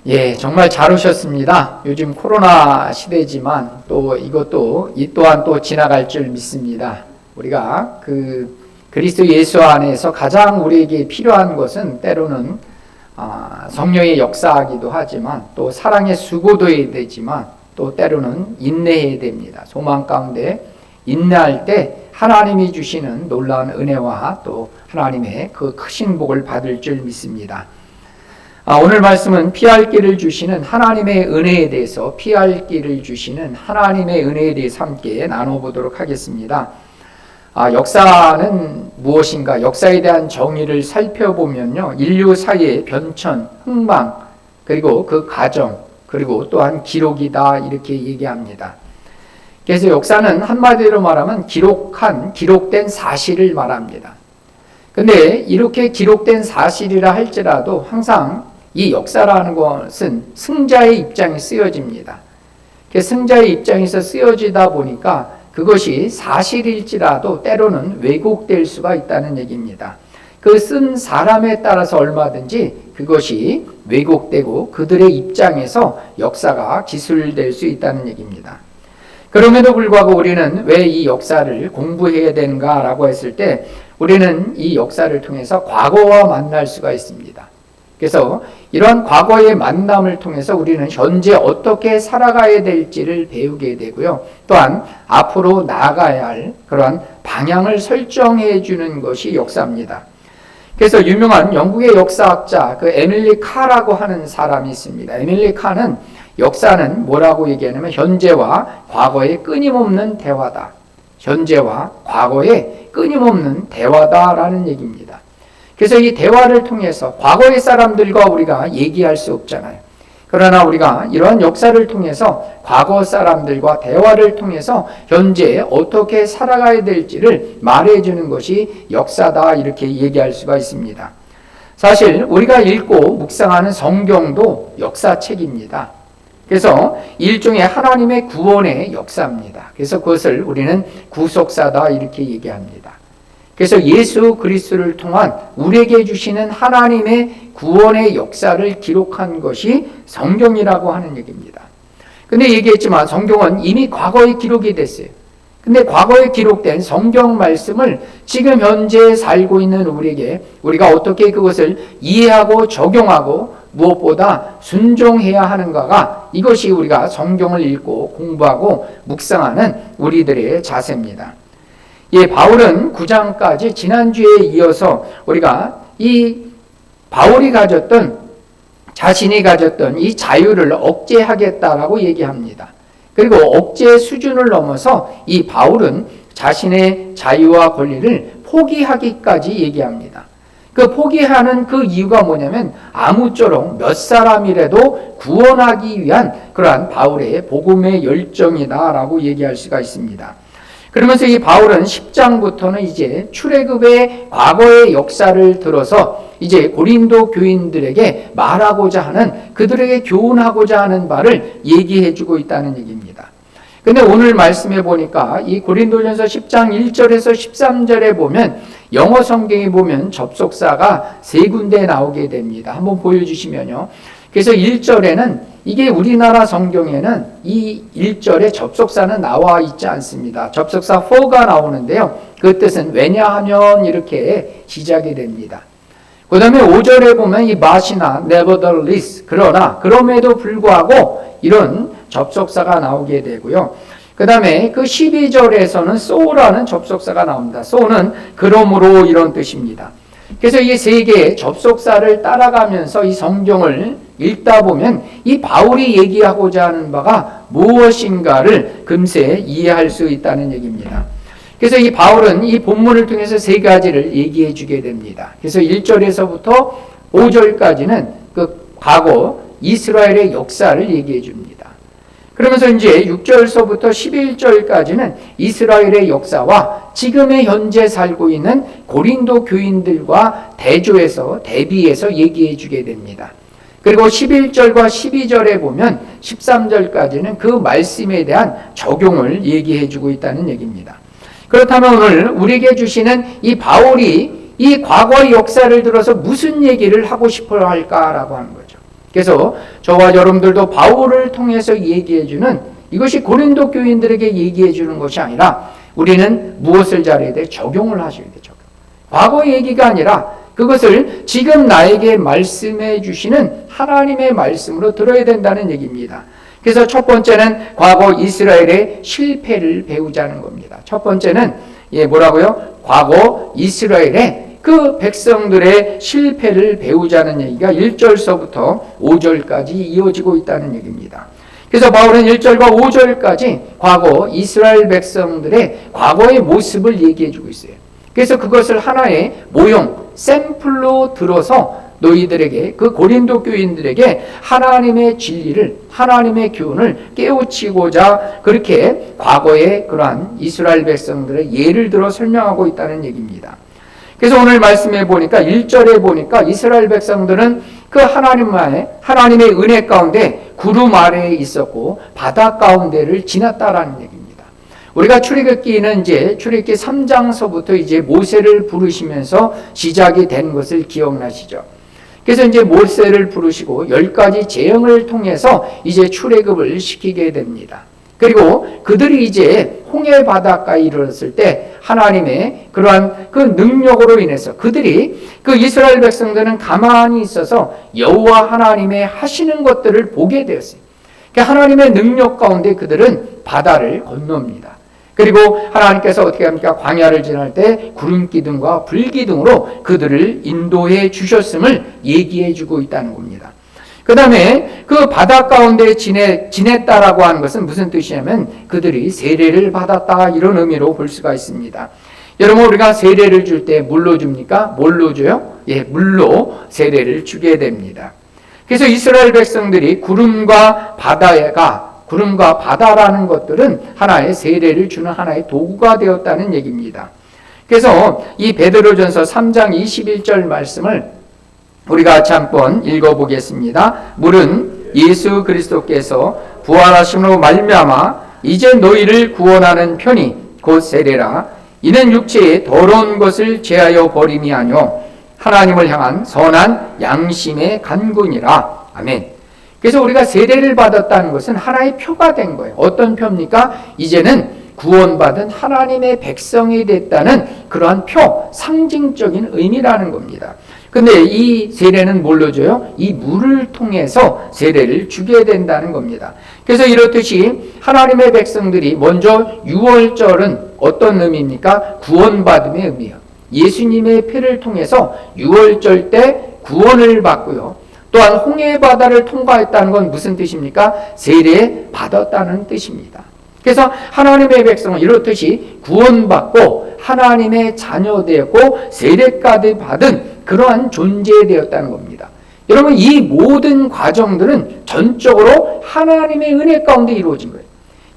예, 정말 잘 오셨습니다. 요즘 코로나 시대지만 또 이것도 이 또한 또 지나갈 줄 믿습니다. 우리가 그리스도 예수 안에서 가장 우리에게 필요한 것은 때로는 성령의 역사이기도 하지만 또 사랑의 수고도 해야 되지만 또 때로는 인내해야 됩니다. 소망 가운데 인내할 때 하나님이 주시는 놀라운 은혜와 또 하나님의 그 크신 복을 받을 줄 믿습니다. 오늘 말씀은 피할 길을 주시는 하나님의 은혜에 대해서 피할 길을 주시는 하나님의 은혜에 대해서 함께 나눠보도록 하겠습니다. 역사는 무엇인가? 역사에 대한 정의를 살펴보면요, 인류 사이의 변천, 흥망, 그리고 그 과정, 그리고 또한 기록이다 이렇게 얘기합니다. 그래서 역사는 한마디로 말하면 기록된 사실을 말합니다. 근데 이렇게 기록된 사실이라 할지라도 항상 이 역사라는 것은 승자의 입장에 쓰여집니다. 승자의 입장에서 쓰여지다 보니까 그것이 사실일지라도 때로는 왜곡될 수가 있다는 얘기입니다. 그 쓴 사람에 따라서 얼마든지 그것이 왜곡되고 그들의 입장에서 역사가 기술될 수 있다는 얘기입니다. 그럼에도 불구하고 우리는 왜 이 역사를 공부해야 되는가라고 했을 때 우리는 이 역사를 통해서 과거와 만날 수가 있습니다. 그래서 이러한 과거의 만남을 통해서 우리는 현재 어떻게 살아가야 될지를 배우게 되고요. 또한 앞으로 나아가야 할 그러한 방향을 설정해 주는 것이 역사입니다. 그래서 유명한 영국의 역사학자 에밀리 카라고 하는 사람이 있습니다. 에밀리 카는 역사는 뭐라고 얘기하냐면 현재와 과거의 끊임없는 대화다. 현재와 과거의 끊임없는 대화다라는 얘기입니다. 그래서 이 대화를 통해서 과거의 사람들과 우리가 얘기할 수 없잖아요. 그러나 우리가 이러한 역사를 통해서 과거 사람들과 대화를 통해서 현재 어떻게 살아가야 될지를 말해주는 것이 역사다 이렇게 얘기할 수가 있습니다. 사실 우리가 읽고 묵상하는 성경도 역사책입니다. 그래서 일종의 하나님의 구원의 역사입니다. 그래서 그것을 우리는 구속사다 이렇게 얘기합니다. 그래서 예수 그리스도를 통한 우리에게 주시는 하나님의 구원의 역사를 기록한 것이 성경이라고 하는 얘기입니다. 근데 얘기했지만 성경은 이미 과거에 기록이 됐어요. 근데 과거에 기록된 성경 말씀을 지금 현재 살고 있는 우리에게 우리가 어떻게 그것을 이해하고 적용하고 무엇보다 순종해야 하는가가 이것이 우리가 성경을 읽고 공부하고 묵상하는 우리들의 자세입니다. 바울은 9장까지 지난주에 이어서 우리가 이 바울이 자신이 가졌던 이 자유를 억제하겠다라고 얘기합니다. 그리고 억제 수준을 넘어서 이 바울은 자신의 자유와 권리를 포기하기까지 얘기합니다. 그 포기하는 그 이유가 뭐냐면 아무쪼록 몇 사람이라도 구원하기 위한 그러한 바울의 복음의 열정이다라고 얘기할 수가 있습니다. 그러면서 이 바울은 10장부터는 이제 출애굽의 과거의 역사를 들어서 이제 고린도 교인들에게 말하고자 하는 그들에게 교훈하고자 하는 바를 얘기해주고 있다는 얘기입니다. 근데 오늘 말씀해 보니까 이 고린도전서 10장 1절에서 13절에 보면 영어 성경에 보면 접속사가 3군데 나오게 됩니다. 한번 보여주시면요. 그래서 1절에는 이게 우리나라 성경에는 이 1절에 접속사는 나와 있지 않습니다. 접속사 for가 나오는데요. 그 뜻은 왜냐하면 이렇게 시작이 됩니다. 그 다음에 5절에 보면 이 but이나 nevertheless 그럼에도 불구하고 이런 접속사가 나오게 되고요. 그 다음에 그 12절에서는 so라는 접속사가 나옵니다. so는 그러므로 이런 뜻입니다. 그래서 이 세 개의 접속사를 따라가면서 이 성경을 읽다 보면 이 바울이 얘기하고자 하는 바가 무엇인가를 금세 이해할 수 있다는 얘기입니다. 그래서 이 바울은 이 본문을 통해서 3가지를 얘기해 주게 됩니다. 그래서 1절에서부터 5절까지는 그 과거 이스라엘의 역사를 얘기해 줍니다. 그러면서 이제 6절서부터 11절까지는 이스라엘의 역사와 지금의 현재 살고 있는 고린도 교인들과 대비해서 얘기해 주게 됩니다. 그리고 11절과 12절에 보면 13절까지는 그 말씀에 대한 적용을 얘기해 주고 있다는 얘기입니다. 그렇다면 오늘 우리에게 주시는 이 바울이 이 과거의 역사를 들어서 무슨 얘기를 하고 싶어 할까라고 하는 거죠. 그래서 저와 여러분들도 바울을 통해서 얘기해주는 이것이 고린도 교인들에게 얘기해주는 것이 아니라 우리는 무엇을 잘해야 돼? 적용을 하셔야 돼. 적용. 과거 얘기가 아니라 그것을 지금 나에게 말씀해 주시는 하나님의 말씀으로 들어야 된다는 얘기입니다. 그래서 첫 번째는 과거 이스라엘의 실패를 배우자는 겁니다. 첫 번째는 뭐라고요? 과거 이스라엘의 그 백성들의 실패를 배우자는 얘기가 1절서부터 5절까지 이어지고 있다는 얘기입니다. 그래서 바울은 1절과 5절까지 과거 이스라엘 백성들의 과거의 모습을 얘기해 주고 있어요. 그래서 그것을 하나의 모형, 샘플로 들어서 너희들에게, 그 고린도 교인들에게 하나님의 진리를, 하나님의 교훈을 깨우치고자 그렇게 과거의 그러한 이스라엘 백성들의 예를 들어 설명하고 있다는 얘기입니다. 그래서 오늘 말씀해 보니까 1절에 보니까 이스라엘 백성들은 그 하나님의 은혜 가운데 구름 아래에 있었고 바다 가운데를 지났다라는 얘기입니다. 우리가 출애굽기는 이제 출애굽기 3장서부터 이제 모세를 부르시면서 시작이 된 것을 기억나시죠? 그래서 이제 모세를 부르시고 10가지 재앙을 통해서 이제 출애굽을 시키게 됩니다. 그리고 그들이 이제 홍해 바닷가에 이르렀을 때 하나님의 그러한 그 능력으로 인해서 그들이 그 이스라엘 백성들은 가만히 있어서 여호와 하나님의 하시는 것들을 보게 되었어요. 그러니까 하나님의 능력 가운데 그들은 바다를 건넙니다. 그리고 하나님께서 어떻게 합니까? 광야를 지날 때 구름 기둥과 불 기둥으로 그들을 인도해 주셨음을 얘기해 주고 있다는 겁니다. 그 다음에 그 바다 가운데 지냈다라고 하는 것은 무슨 뜻이냐면 그들이 세례를 받았다, 이런 의미로 볼 수가 있습니다. 여러분, 우리가 세례를 줄 때 물로 줍니까? 뭘로 줘요? 물로 세례를 주게 됩니다. 그래서 이스라엘 백성들이 구름과 바다라는 것들은 하나의 세례를 주는 하나의 도구가 되었다는 얘기입니다. 그래서 이 베드로전서 3장 21절 말씀을 우리가 같이 한번 읽어보겠습니다. 물은 예수 그리스도께서 부활하심으로 말미암아 이제 너희를 구원하는 편이 곧 세례라. 이는 육체의 더러운 것을 제하여 버림이 아니요 하나님을 향한 선한 양심의 간구니라. 아멘. 그래서 우리가 세례를 받았다는 것은 하나의 표가 된 거예요. 어떤 표입니까? 이제는 구원받은 하나님의 백성이 됐다는 그러한 표, 상징적인 의미라는 겁니다. 근데 이 세례는 뭘로 줘요? 이 물을 통해서 세례를 주게 된다는 겁니다. 그래서 이렇듯이 하나님의 백성들이 먼저 6월절은 어떤 의미입니까? 구원받음의 의미예요. 예수님의 피를 통해서 6월절 때 구원을 받고요. 또한 홍해 바다를 통과했다는 건 무슨 뜻입니까? 세례 받았다는 뜻입니다. 그래서 하나님의 백성은 이렇듯이 구원받고 하나님의 자녀 되었고 세례까지 받은 그러한 존재되었다는 겁니다. 여러분, 이 모든 과정들은 전적으로 하나님의 은혜 가운데 이루어진 거예요.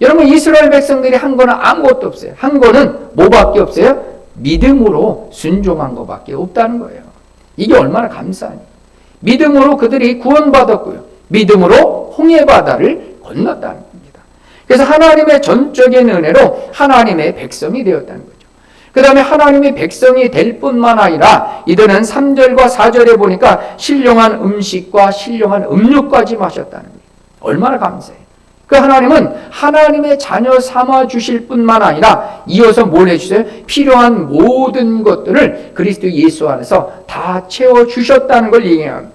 여러분, 이스라엘 백성들이 한 거는 아무것도 없어요. 한 거는 뭐밖에 없어요? 믿음으로 순종한 것밖에 없다는 거예요. 이게 얼마나 감사하니. 믿음으로 그들이 구원받았고요. 믿음으로 홍해 바다를 건넜다는 겁니다. 그래서 하나님의 전적인 은혜로 하나님의 백성이 되었다는 거죠. 그 다음에 하나님의 백성이 될 뿐만 아니라 이들은 3절과 4절에 보니까 신령한 음식과 신령한 음료까지 마셨다는 거예요. 얼마나 감사해요. 그 하나님은 하나님의 자녀 삼아 주실 뿐만 아니라 이어서 뭘 해주세요? 필요한 모든 것들을 그리스도 예수 안에서 다 채워주셨다는 걸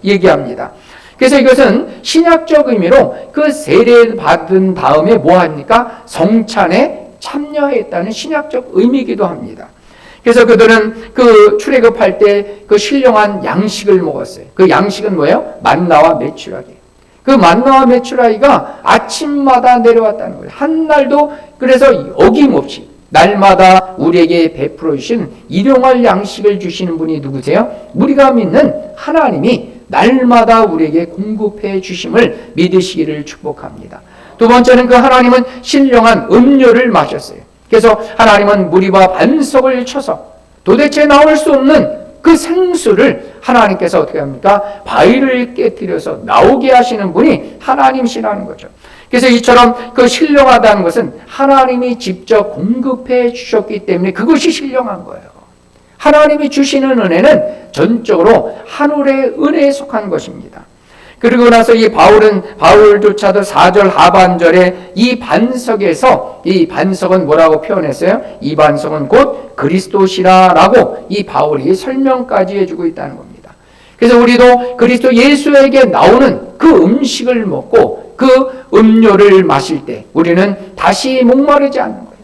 얘기합니다. 그래서 이것은 신약적 의미로 그 세례를 받은 다음에 뭐 합니까? 성찬에 참여했다는 신약적 의미이기도 합니다. 그래서 그들은 그 출애굽할 때 그 신령한 양식을 먹었어요. 그 양식은 뭐예요? 만나와 메추라기. 그 만나와 메추라기가 아침마다 내려왔다는 거예요. 한 날도 그래서 어김없이 날마다 우리에게 베풀어 주신 일용할 양식을 주시는 분이 누구세요? 우리가 믿는 하나님이 날마다 우리에게 공급해 주심을 믿으시기를 축복합니다. 두 번째는 그 하나님은 신령한 음료를 마셨어요. 그래서 하나님은 무리와 반석을 쳐서 도대체 나올 수 없는 그 생수를 하나님께서 어떻게 합니까? 바위를 깨뜨려서 나오게 하시는 분이 하나님이시라는 거죠. 그래서 이처럼 그 신령하다는 것은 하나님이 직접 공급해 주셨기 때문에 그것이 신령한 거예요. 하나님이 주시는 은혜는 전적으로 하늘의 은혜에 속한 것입니다. 그리고 나서 이 바울조차도 4절 하반절에 이 반석에서, 이 반석은 뭐라고 표현했어요? 이 반석은 곧 그리스도시라라고 이 바울이 설명까지 해주고 있다는 겁니다. 그래서 우리도 그리스도 예수에게 나오는 그 음식을 먹고 그 음료를 마실 때 우리는 다시 목마르지 않는 거예요.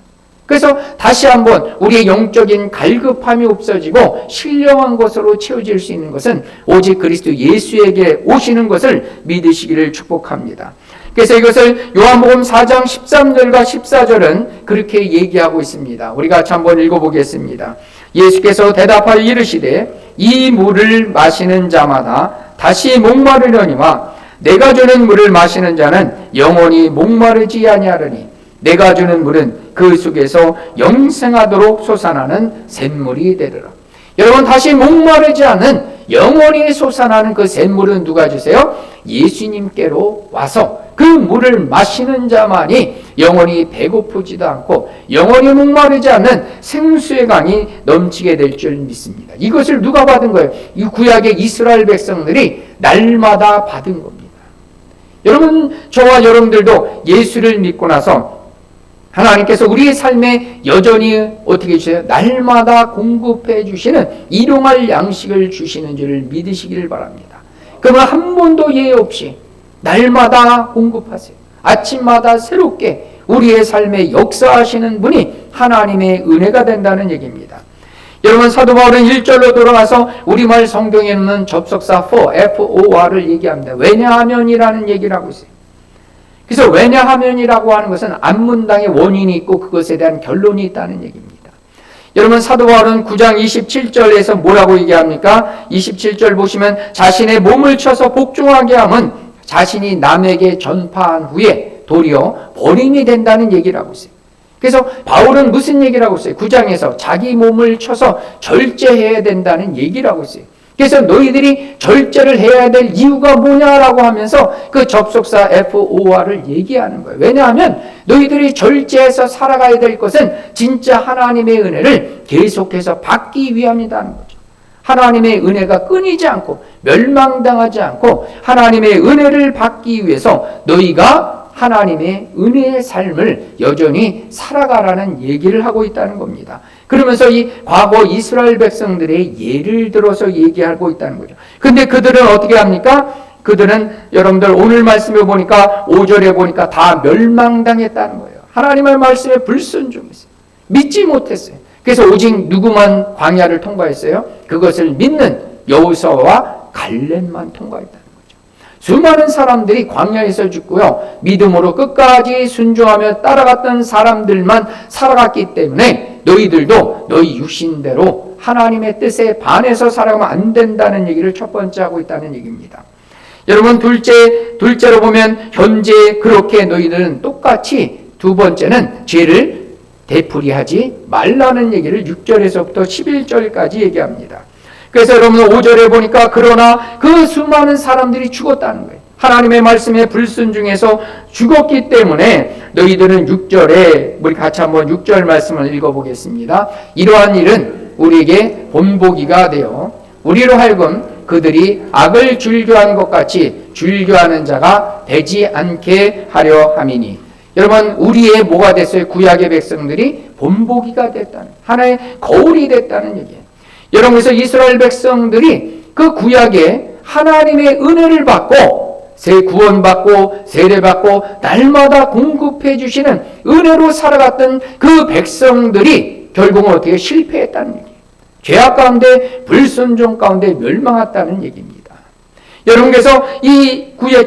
그래서 다시 한번 우리의 영적인 갈급함이 없어지고 신령한 것으로 채워질 수 있는 것은 오직 그리스도 예수에게 오시는 것을 믿으시기를 축복합니다. 그래서 이것을 요한복음 4장 13절과 14절은 그렇게 얘기하고 있습니다. 우리 같이 한번 읽어보겠습니다. 예수께서 대답하여 이르시되 이 물을 마시는 자마다 다시 목마르려니와 내가 주는 물을 마시는 자는 영원히 목마르지 아니하리니 내가 주는 물은 그 속에서 영생하도록 솟아나는 샘물이 되리라. 여러분, 다시 목마르지 않은 영원히 솟아나는 그 샘물은 누가 주세요? 예수님께로 와서 그 물을 마시는 자만이 영원히 배고프지도 않고 영원히 목마르지 않는 생수의 강이 넘치게 될 줄 믿습니다. 이것을 누가 받은 거예요? 이 구약의 이스라엘 백성들이 날마다 받은 겁니다. 여러분, 저와 여러분들도 예수를 믿고 나서 하나님께서 우리의 삶에 여전히 어떻게 주세요? 날마다 공급해 주시는 일용할 양식을 주시는 줄 믿으시기를 바랍니다. 그러면 한 번도 예외 없이 날마다 공급하세요. 아침마다 새롭게 우리의 삶에 역사하시는 분이 하나님의 은혜가 된다는 얘기입니다. 여러분, 사도 바울은 1절로 돌아가서 우리말 성경에는 접속사 FOR을 얘기합니다. 왜냐하면이라는 얘기를 하고 있어요. 그래서 왜냐하면이라고 하는 것은 앞문당에 원인이 있고 그것에 대한 결론이 있다는 얘기입니다. 여러분, 사도 바울은 9장 27절에서 뭐라고 얘기합니까? 27절 보시면 자신의 몸을 쳐서 복종하게 함은 자신이 남에게 전파한 후에 도리어 버림이 된다는 얘기를 하고 있어요. 그래서 바울은 무슨 얘기를 하고 있어요? 9장에서 자기 몸을 쳐서 절제해야 된다는 얘기를 하고 있어요. 그래서 너희들이 절제를 해야 될 이유가 뭐냐라고 하면서 그 접속사 FOR을 얘기하는 거예요. 왜냐하면 너희들이 절제해서 살아가야 될 것은 진짜 하나님의 은혜를 계속해서 받기 위함이라는 거죠. 하나님의 은혜가 끊이지 않고 멸망당하지 않고 하나님의 은혜를 받기 위해서 너희가 하나님의 은혜의 삶을 여전히 살아가라는 얘기를 하고 있다는 겁니다. 그러면서 이 과거 이스라엘 백성들의 예를 들어서 얘기하고 있다는 거죠. 근데 그들은 어떻게 합니까? 그들은 여러분들 오늘 말씀에 보니까 5절에 보니까 다 멸망당했다는 거예요. 하나님의 말씀에 불순종했어요. 믿지 못했어요. 그래서 오직 누구만 광야를 통과했어요? 그것을 믿는 여호수아와 갈렙만 통과했다. 수많은 사람들이 광야에서 죽고요. 믿음으로 끝까지 순종하며 따라갔던 사람들만 살아갔기 때문에 너희들도 너희 육신대로 하나님의 뜻에 반해서 살아가면 안 된다는 얘기를 첫 번째 하고 있다는 얘기입니다. 여러분, 둘째로 보면 현재 그렇게 너희들은 똑같이 두 번째는 죄를 되풀이하지 말라는 얘기를 6절에서부터 11절까지 얘기합니다. 그래서 여러분 5절에 보니까 그러나 그 수많은 사람들이 죽었다는 거예요. 하나님의 말씀에 불순종해서 죽었기 때문에 너희들은 6절에 우리 같이 한번 6절 말씀을 읽어보겠습니다. 이러한 일은 우리에게 본보기가 되어 우리로 하여금 그들이 악을 즐겨한 것 같이 즐겨하는 자가 되지 않게 하려 함이니. 여러분, 우리의 뭐가 됐어요? 구약의 백성들이 본보기가 됐다는, 하나의 거울이 됐다는 얘기예요. 여러분, 그래서 이스라엘 백성들이 그 구약에 하나님의 은혜를 받고 구원받고 세례받고 날마다 공급해 주시는 은혜로 살아갔던 그 백성들이 결국은 어떻게 실패했다는 얘기예요. 죄악 가운데 불순종 가운데 멸망했다는 얘기입니다. 여러분, 그래서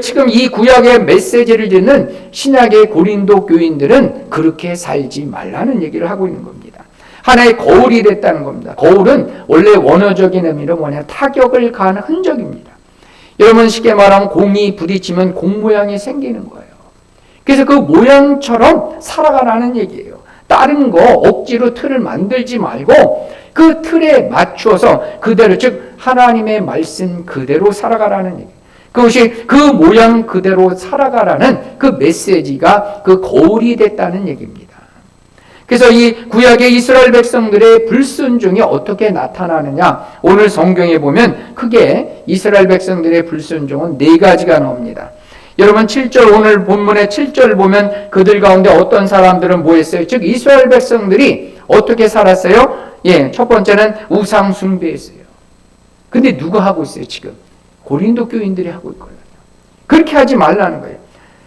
지금 이 구약의 메시지를 듣는 신약의 고린도 교인들은 그렇게 살지 말라는 얘기를 하고 있는 겁니다. 하나의 거울이 됐다는 겁니다. 거울은 원래 원어적인 의미로 타격을 가한 흔적입니다. 여러분, 쉽게 말하면 공이 부딪히면 공 모양이 생기는 거예요. 그래서 그 모양처럼 살아가라는 얘기예요. 다른 거 억지로 틀을 만들지 말고 그 틀에 맞추어서 그대로, 즉 하나님의 말씀 그대로 살아가라는 얘기예요. 그것이 그 모양 그대로 살아가라는 그 메시지가 그 거울이 됐다는 얘기입니다. 그래서 이 구약의 이스라엘 백성들의 불순종이 어떻게 나타나느냐, 오늘 성경에 보면 크게 이스라엘 백성들의 불순종은 4가지가 나옵니다. 여러분 7절, 오늘 본문의 7절 보면 그들 가운데 어떤 사람들은 뭐 했어요? 즉 이스라엘 백성들이 어떻게 살았어요? 첫 번째는 우상 숭배했어요. 근데 누가 하고 있어요 지금? 고린도 교인들이 하고 있거든요. 그렇게 하지 말라는 거예요.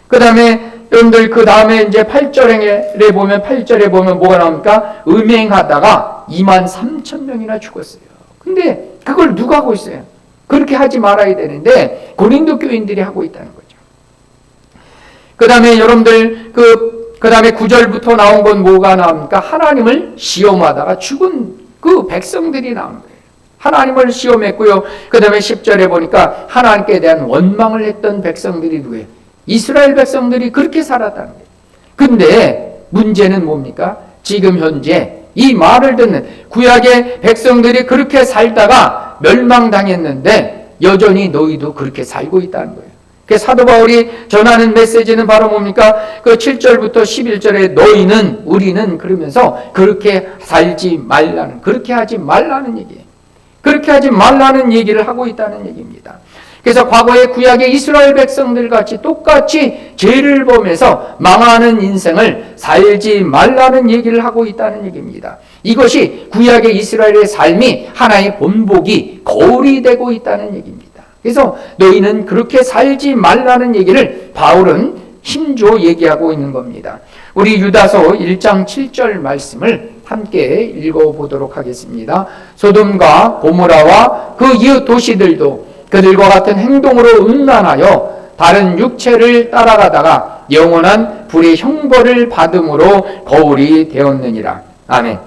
그 다음에 여러분들 그 다음에 이제 8절에 보면 뭐가 나옵니까? 음행하다가 23,000명이나 죽었어요. 근데 그걸 누가 하고 있어요? 그렇게 하지 말아야 되는데 고린도 교인들이 하고 있다는 거죠. 그 다음에 여러분들 그 다음에 9절부터 나온 건 뭐가 나옵니까? 하나님을 시험하다가 죽은 그 백성들이 나온 거예요. 하나님을 시험했고요. 그 다음에 10절에 보니까 하나님께 대한 원망을 했던 백성들이 누구예요? 이스라엘 백성들이 그렇게 살았다는 거예요. 근데 문제는 뭡니까? 지금 현재 이 말을 듣는 구약의 백성들이 그렇게 살다가 멸망당했는데 여전히 너희도 그렇게 살고 있다는 거예요. 그 사도 바울이 전하는 메시지는 바로 뭡니까? 그 7절부터 11절에 너희는, 우리는 그러면서 그렇게 살지 말라는, 그렇게 하지 말라는 얘기예요. 그렇게 하지 말라는 얘기를 하고 있다는 얘기입니다. 그래서 과거의 구약의 이스라엘 백성들 같이 똑같이 죄를 범해서 망하는 인생을 살지 말라는 얘기를 하고 있다는 얘기입니다. 이것이 구약의 이스라엘의 삶이 하나의 본보기, 거울이 되고 있다는 얘기입니다. 그래서 너희는 그렇게 살지 말라는 얘기를 바울은 힘줘 얘기하고 있는 겁니다. 우리 유다서 1장 7절 말씀을 함께 읽어보도록 하겠습니다. 소돔과 고모라와 그 이웃 도시들도 그들과 같은 행동으로 음란하여 다른 육체를 따라가다가 영원한 불의 형벌을 받음으로 거울이 되었느니라. 아멘.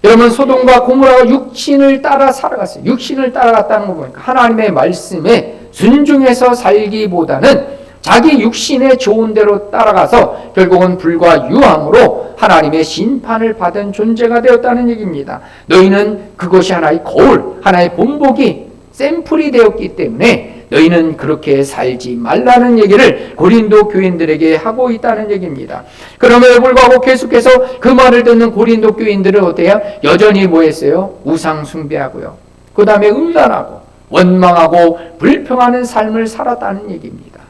여러분 소돔과 고모라가 육신을 따라 살아갔어요. 육신을 따라갔다는 거 보니까 하나님의 말씀에 순종해서 살기보다는 자기 육신의 좋은 대로 따라가서 결국은 불과 유황으로 하나님의 심판을 받은 존재가 되었다는 얘기입니다. 너희는 그것이 하나의 거울, 하나의 본보기, 샘플이 되었기 때문에 너희는 그렇게 살지 말라는 얘기를 고린도 교인들에게 하고 있다는 얘기입니다. 그럼에도 불구하고 계속해서 그 말을 듣는 고린도 교인들은 어때요? 여전히 뭐 했어요? 우상 숭배하고요. 그 다음에 음란하고 원망하고 불평하는 삶을 살았다는 얘기입니다.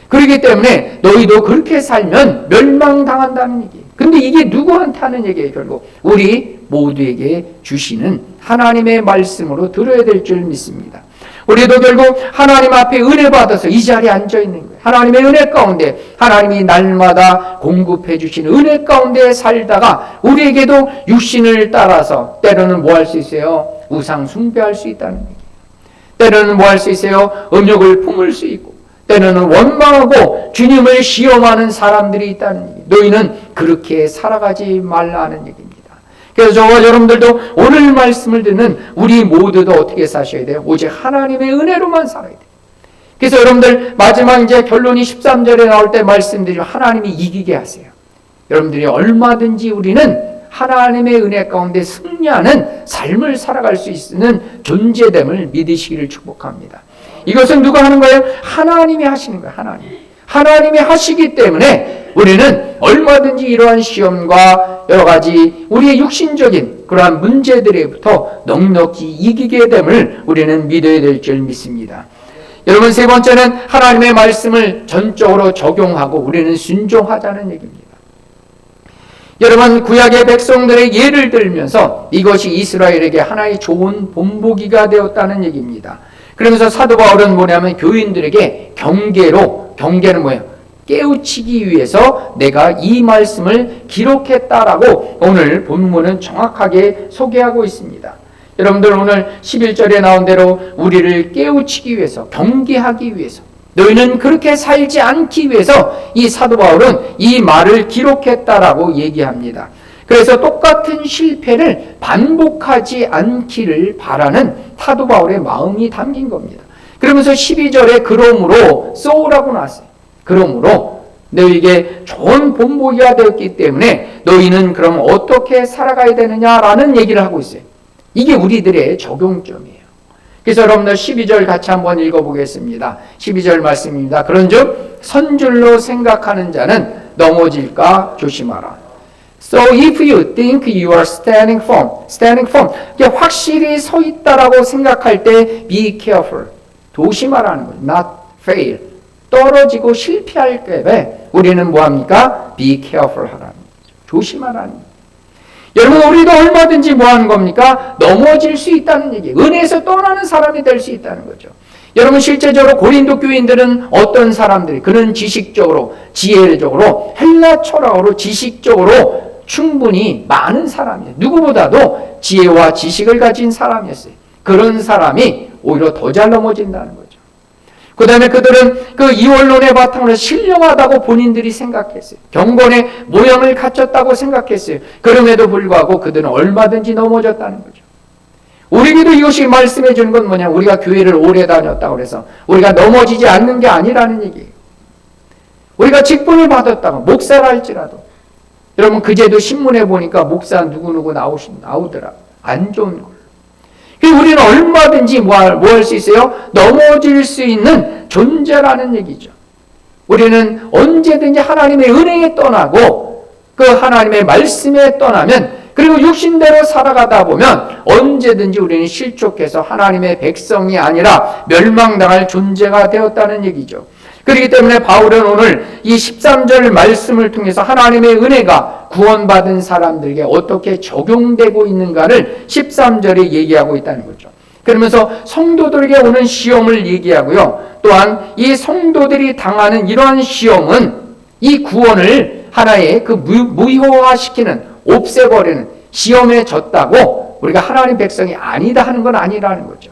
그렇기 때문에 너희도 그렇게 살면 멸망당한다는 얘기예요. 근데 이게 누구한테 하는 얘기예요? 결국 우리 모두에게 주시는 하나님의 말씀으로 들어야 될 줄 믿습니다. 우리도 결국 하나님 앞에 은혜 받아서 이 자리에 앉아 있는 거예요. 하나님의 은혜 가운데 하나님이 날마다 공급해 주신 은혜 가운데 살다가 우리에게도 육신을 따라서 때로는 뭐 할 수 있어요? 우상 숭배할 수 있다는 얘기예요. 때로는 뭐 할 수 있어요? 음욕을 품을 수 있고 때로는 원망하고 주님을 시험하는 사람들이 있다는 얘기예요. 너희는 그렇게 살아가지 말라는 얘기입니다. 그래서 저와 여러분들도 오늘 말씀을 듣는 우리 모두도 어떻게 사셔야 돼요? 오직 하나님의 은혜로만 살아야 돼요. 그래서 여러분들 마지막 이제 결론이 13절에 나올 때 말씀드리면 하나님이 이기게 하세요. 여러분들이 얼마든지 우리는 하나님의 은혜 가운데 승리하는 삶을 살아갈 수 있는 존재됨을 믿으시기를 축복합니다. 이것은 누가 하는 거예요? 하나님이 하시는 거예요. 하나님이 하시기 때문에 우리는 얼마든지 이러한 시험과 여러 가지 우리의 육신적인 그러한 문제들에부터 넉넉히 이기게 됨을 우리는 믿어야 될 줄 믿습니다. 여러분 세 번째는 하나님의 말씀을 전적으로 적용하고 우리는 순종하자는 얘기입니다. 여러분 구약의 백성들의 예를 들면서 이것이 이스라엘에게 하나의 좋은 본보기가 되었다는 얘기입니다. 그러면서 사도 바울은 뭐냐면 교인들에게 경계는 뭐예요? 깨우치기 위해서 내가 이 말씀을 기록했다라고 오늘 본문은 정확하게 소개하고 있습니다. 여러분들 오늘 11절에 나온 대로 우리를 깨우치기 위해서, 경계하기 위해서, 너희는 그렇게 살지 않기 위해서 이 사도 바울은 이 말을 기록했다라고 얘기합니다. 그래서 똑같은 실패를 반복하지 않기를 바라는 사도 바울의 마음이 담긴 겁니다. 그러면서 12절에 그러므로 소라고 나왔어요. 그러므로 너희에게 좋은 본보기가 되었기 때문에 너희는 그럼 어떻게 살아가야 되느냐라는 얘기를 하고 있어요. 이게 우리들의 적용점이에요. 그래서 여러분들 12절 같이 한번 읽어보겠습니다. 12절 말씀입니다. 그런즉 선줄로 생각하는 자는 넘어질까 조심하라. So if you think you are standing firm, 이게 확실히 서 있다라고 생각할 때 be careful, 조심하라는 거죠. Not fail, 떨어지고 실패할 때 우리는 뭐합니까? be careful 하라는 거죠. 조심하라는 거죠. 여러분, 우리도 얼마든지 뭐하는 겁니까? 넘어질 수 있다는 얘기예요. 은혜에서 떠나는 사람이 될 수 있다는 거죠. 여러분, 실제적으로 고린도 교인들은 어떤 사람들이, 그는 지식적으로, 지혜적으로, 헬라 철학으로, 지식적으로 충분히 많은 사람이에요. 누구보다도 지혜와 지식을 가진 사람이었어요. 그런 사람이 오히려 더 잘 넘어진다는 거죠. 그 다음에 그들은 그 이원론의 바탕으로 신령하다고 본인들이 생각했어요. 경건의 모양을 갖췄다고 생각했어요. 그럼에도 불구하고 그들은 얼마든지 넘어졌다는 거죠. 우리에게도 이것이 말씀해 주는 건 뭐냐? 우리가 교회를 오래 다녔다고 해서 우리가 넘어지지 않는 게 아니라는 얘기예요. 우리가 직분을 받았다고 목사라 할지라도, 여러분 그제도 신문에 보니까 목사 누구누구 나오더라. 안 좋은 걸. 우리는 얼마든지 뭐 할 수 있어요? 넘어질 수 있는 존재라는 얘기죠. 우리는 언제든지 하나님의 은혜에 떠나고 그 하나님의 말씀에 떠나면, 그리고 육신대로 살아가다 보면 언제든지 우리는 실족해서 하나님의 백성이 아니라 멸망당할 존재가 되었다는 얘기죠. 그렇기 때문에 바울은 오늘 이 13절 말씀을 통해서 하나님의 은혜가 구원받은 사람들에게 어떻게 적용되고 있는가를 13절에 얘기하고 있다는 거죠. 그러면서 성도들에게 오는 시험을 얘기하고요. 또한 이 성도들이 당하는 이러한 시험은 이 구원을 하나의 그 무효화시키는, 없애버리는, 시험에 졌다고 우리가 하나님 백성이 아니다 하는 건 아니라는 거죠.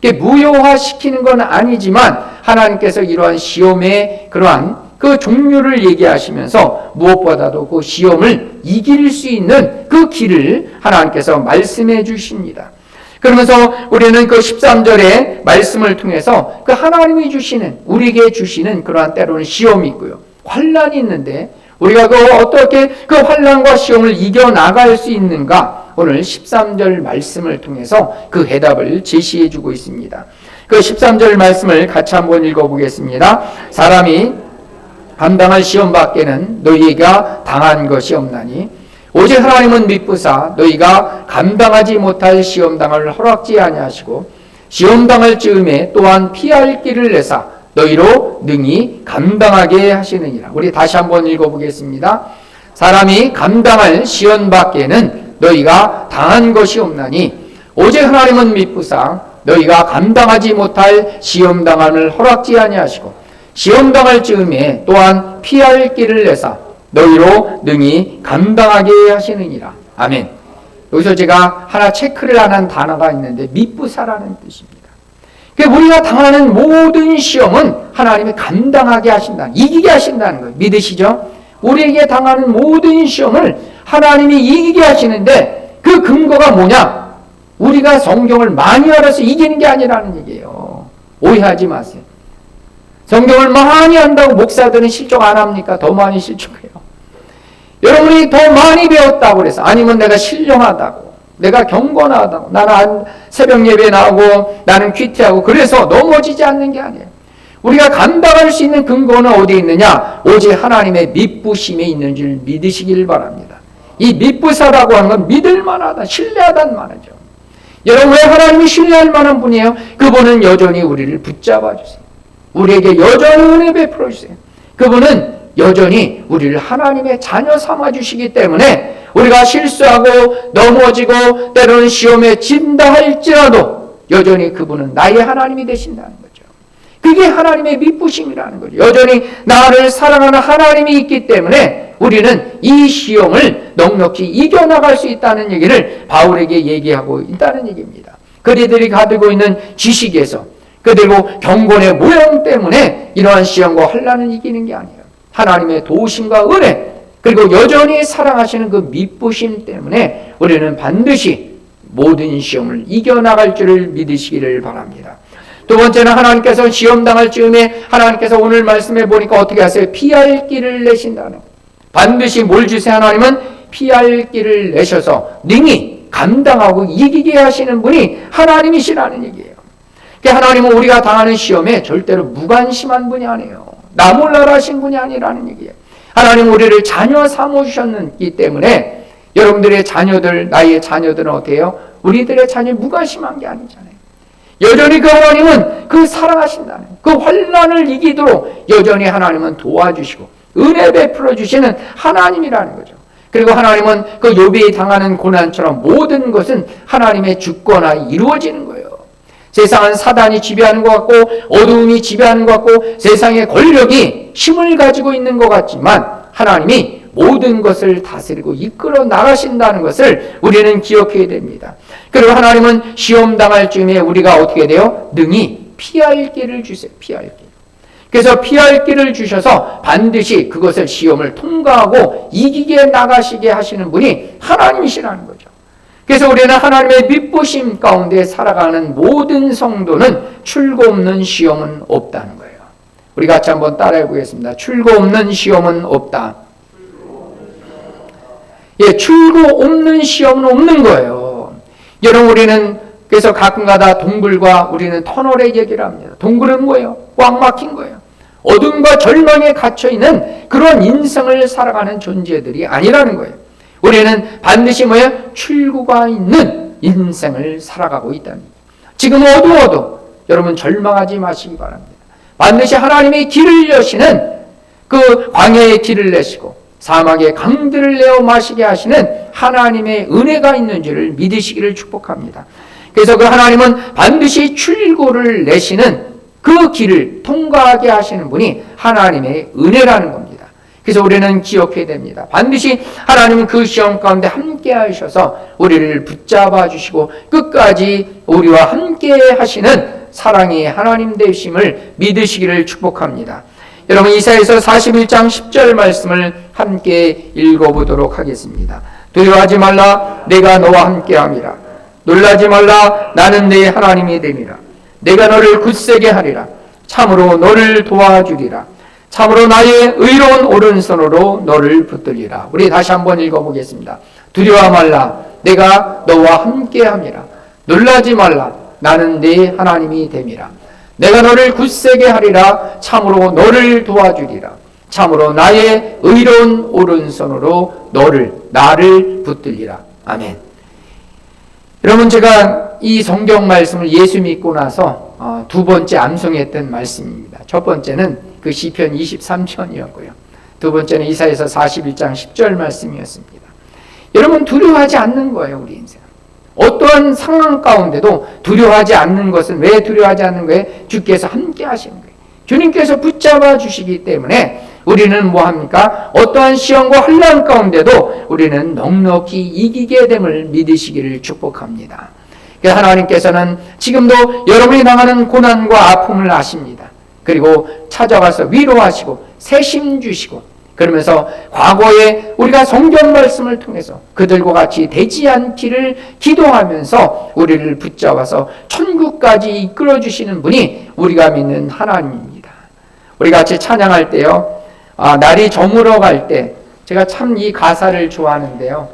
무효화시키는 건 아니지만 하나님께서 이러한 시험의 그러한 그 종류를 얘기하시면서 무엇보다도 그 시험을 이길 수 있는 그 길을 하나님께서 말씀해 주십니다. 그러면서 우리는 그 13절의 말씀을 통해서 그 하나님이 주시는, 우리에게 주시는 그러한 때로는 시험이 있고요, 환난이 있는데 우리가 어떻게 그 환난과 시험을 이겨나갈 수 있는가, 오늘 13절 말씀을 통해서 그 해답을 제시해 주고 있습니다. 그 13절 말씀을 같이 한번 읽어보겠습니다. 사람이 감당할 시험 밖에는 너희가 당한 것이 없나니 오직 하나님은 미쁘사 너희가 감당하지 못할 시험당을 허락지 아니하시고 시험당할 즈음에 또한 피할 길을 내사 너희로 능히 감당하게 하시느니라. 우리 다시 한번 읽어보겠습니다. 사람이 감당할 시험 밖에는 너희가 당한 것이 없나니 오직 하나님은 미쁘사 너희가 감당하지 못할 시험당함을 허락지 아니하시고 시험당할 즈음에 또한 피할 길을 내사 너희로 능히 감당하게 하시느니라. 아멘. 여기서 제가 하나 체크를 안 한 단어가 있는데 미쁘사라는 뜻입니다. 우리가 당하는 모든 시험은 하나님이 감당하게 하신다, 이기게 하신다는 거예요. 믿으시죠? 우리에게 당하는 모든 시험을 하나님이 이기게 하시는데 그 근거가 뭐냐? 우리가 성경을 많이 알아서 이기는 게 아니라는 얘기예요. 오해하지 마세요. 성경을 많이 한다고 목사들은 실족 안 합니까? 더 많이 실족해요. 여러분이 더 많이 배웠다고 그래서, 아니면 내가 신령하다고, 내가 경건하다고, 나는 새벽 예배 나오고 나는 퀴트하고 그래서 넘어지지 않는 게 아니에요. 우리가 감당할 수 있는 근거는 어디에 있느냐? 오직 하나님의 미쁘심에 있는 줄 믿으시길 바랍니다. 이 미쁘사라고 하는 건 믿을 만하다, 신뢰하다는 말이죠. 여러분, 왜 하나님이 신뢰할 만한 분이에요? 그분은 여전히 우리를 붙잡아 주세요. 우리에게 여전히 은혜 베풀어 주세요. 그분은 여전히 우리를 하나님의 자녀 삼아 주시기 때문에 우리가 실수하고 넘어지고 때로는 시험에 진다 할지라도 여전히 그분은 나의 하나님이 되신다는 거죠. 그게 하나님의 미쁘심이라는 거죠. 여전히 나를 사랑하는 하나님이 있기 때문에 우리는 이 시험을 넉넉히 이겨나갈 수 있다는 얘기를 바울에게 얘기하고 있다는 얘기입니다. 그들이 가지고 있는 지식에서, 그리고 경건의 모양 때문에 이러한 시험과 환난을 이기는 게 아니에요. 하나님의 도우심과 은혜, 그리고 여전히 사랑하시는 그 미쁘심 때문에 우리는 반드시 모든 시험을 이겨나갈 줄을 믿으시기를 바랍니다. 두 번째는 하나님께서 시험당할 즈음에 하나님께서 오늘 말씀해 보니까 어떻게 하세요? 피할 길을 내신다는 거예요. 반드시 뭘 주세요? 하나님은 피할 길을 내셔서 능히 감당하고 이기게 하시는 분이 하나님이시라는 얘기예요. 하나님은 우리가 당하는 시험에 절대로 무관심한 분이 아니에요. 나 몰라라 하신 분이 아니라는 얘기예요. 하나님 우리를 자녀 삼으셨기 때문에 여러분들의 자녀들, 나의 자녀들은 어때요? 우리들의 자녀 무관심한 게 아니잖아요. 여전히 그 하나님은 그 사랑하신다는 그 환난을 이기도록 여전히 하나님은 도와주시고 은혜 베풀어 주시는 하나님이라는 거죠. 그리고 하나님은 그 욥이 당하는 고난처럼 모든 것은 하나님의 주권하에 이루어지는 거예요. 세상은 사단이 지배하는 것 같고 어두움이 지배하는 것 같고 세상의 권력이 힘을 가지고 있는 것 같지만 하나님이 모든 것을 다스리고 이끌어 나가신다는 것을 우리는 기억해야 됩니다. 그리고 하나님은 시험 당할 즈음에 우리가 어떻게 돼요? 능히 피할 길을 주세요. 피할 길. 그래서 피할 길을 주셔서 반드시 그것을 시험을 통과하고 이기게 나가시게 하시는 분이 하나님이시라는 거죠. 그래서 우리는 하나님의 믿부심 가운데 살아가는 모든 성도는 출구 없는 시험은 없다는 거예요. 우리 같이 한번 따라해 보겠습니다. 출구 없는 시험은 없다. 예, 출구 없는 시험은 없는 거예요. 여러분, 우리는 그래서 가끔가다 동굴과 우리는 터널의 얘기를 합니다. 동굴은 뭐예요? 꽉 막힌 거예요. 어둠과 절망에 갇혀있는 그런 인생을 살아가는 존재들이 아니라는 거예요. 우리는 반드시 뭐예요? 출구가 있는 인생을 살아가고 있다는 거예요. 지금 어두워도 여러분 절망하지 마시기 바랍니다. 반드시 하나님의 길을 여시는 그 광야의 길을 내시고 사막의 강들을 내어 마시게 하시는 하나님의 은혜가 있는 줄을 믿으시기를 축복합니다. 그래서 그 하나님은 반드시 출구를 내시는 그 길을 통과하게 하시는 분이 하나님의 은혜라는 겁니다. 그래서 우리는 기억해야 됩니다. 반드시 하나님은 그 시험 가운데 함께 하셔서 우리를 붙잡아 주시고 끝까지 우리와 함께 하시는 사랑의 하나님 되심을 믿으시기를 축복합니다. 여러분, 이사야서 41장 10절 말씀을 함께 읽어보도록 하겠습니다. 두려워하지 말라, 내가 너와 함께함이라. 놀라지 말라, 나는 네 하나님이 됨이라. 내가 너를 굳세게 하리라. 참으로 너를 도와주리라. 참으로 나의 의로운 오른손으로 너를 붙들리라. 우리 다시 한번 읽어보겠습니다. 두려워 말라, 내가 너와 함께함이라. 놀라지 말라, 나는 네 하나님이 됨이라. 내가 너를 굳세게 하리라. 참으로 너를 도와주리라. 참으로 나의 의로운 오른손으로 나를 붙들리라. 아멘. 여러분, 제가 이 성경 말씀을 예수 믿고 나서 두 번째 암송했던 말씀입니다. 첫 번째는 그 시편 23편이었고요. 두 번째는 이사야서 41장 10절 말씀이었습니다. 여러분, 두려워하지 않는 거예요, 우리 인생. 어떠한 상황 가운데도 두려워하지 않는 것은 왜 두려워하지 않는 거예요? 주께서 함께 하시는 거예요. 주님께서 붙잡아 주시기 때문에 우리는 뭐합니까? 어떠한 시험과 환난 가운데도 우리는 넉넉히 이기게 됨을 믿으시기를 축복합니다. 하나님께서는 지금도 여러분이 당하는 고난과 아픔을 아십니다. 그리고 찾아가서 위로하시고 세심 주시고 그러면서 과거에 우리가 성경 말씀을 통해서 그들과 같이 되지 않기를 기도하면서 우리를 붙잡아서 천국까지 이끌어 주시는 분이 우리가 믿는 하나님입니다. 우리 같이 찬양할 때요, 날이 저물어 갈 때, 제가 참 이 가사를 좋아하는데요,